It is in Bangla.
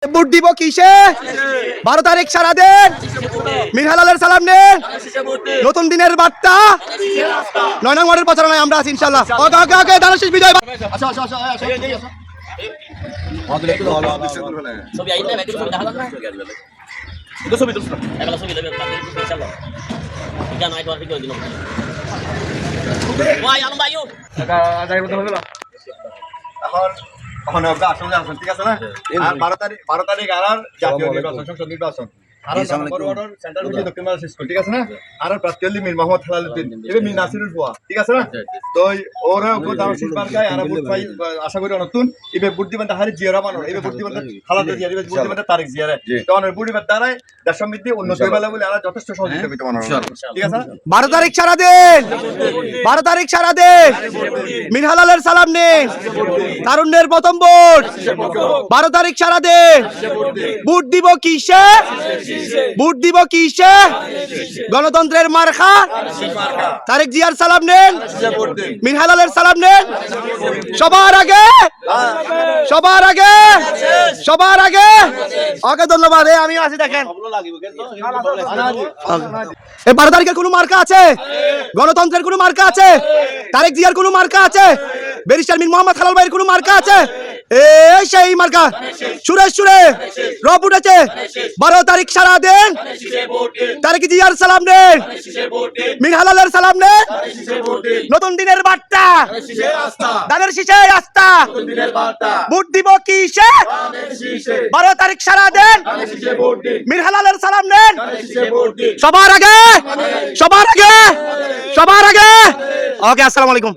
ভোট দিব কিসে? 12 তারিখ সারা দিন মিরহালালের সালাম নেন। নতুন দিনের বার্তা 9 নং ওয়ার্ডের প্রচারণায় আমরা আছি ইনশাআল্লাহ। ওকে ওকে ওকে দানশীষ বিজয়। আসো আসো আসো আসো। ছবি আইলে নাকি ছবি দেখা যাচ্ছে না? তো ছবি তুলছ না? এগুলা ছবি দেবে ইনশাআল্লাহ। এটা নাই তো আর কি দিল। ওয়াই আলম ভাইও এখন এখন আমরা আসলে আছেন ঠিক আছে না? আর 12 তারিখ আর জাতীয় নির্বাচন সংসদ নির্বাচন আর নম্বর ওয়ার্ডের সেন্ট্রাল ভিত্তি দক্ষিণ বাংলা স্কুল ঠিক আছে না? আর প্রার্থী হলি মীর মোহাম্মদ হেলালুদ্দিন এবং মীর নাসিরুল ফুয়া ঠিক আছে না? তো ওরা ভোট দাও শেষ বারকায় আর ভোট পাই আশা করি নতুন ইবে ভোট দিবেন হারি জিয়ারা বানানো ইবে ভোট দিবেন খালাদা জিয়া ইবে ভোট দিবেন তারিখ জিয়ারে তো অনেক ভোট দিবেন দ্বারাই দেশ সমৃদ্ধি উন্নত হইবালা বলে আর যথেষ্ট সহযোগিতা পেতে বানানো ঠিক আছে না? 12 তারিখ সারা দিন 12 তারিখ সারা দিন মিরহালালের সালাম নেন। তারুণ্যের প্রথম ভোট 12 তারিখ সারা দিন। ভোট দিব কিসে? ভোট দিব কিসে? গণতন্ত্রের মার্কা তারেক জিয়ার সালাম নেন, মিরহালালের সালাম নেন। সবার আগে সবার আগে সবার আগে ওকে ধন্যবাদ। আমি আছি দেখেন এই 12 তারিখের কোনো মার্কা আছে? গণতন্ত্রের কোনো মার্কা আছে? তারেক জিয়ার কোনো মার্কা আছে? ব্যারিস্টার মীর মোহাম্মদ হেলাল ভাইয়ের কোনো মার্কা আছে? এই সেই মার্কা সুরে সুরে রব উঠেছে। 12 তারিখ সারা দিন তারেক জিয়ার সালাম নেন, মিরহালালের সালাম নেন। নতুন দিনের বার্তা দানের শীষে আস্থা। ভোট দিব কিসে? 12 তারিখ সারা দিন মিরহালালের সালাম নেন। সবার আগে সবার আগে সবার আগে ওকে আসসালামু আলাইকুম।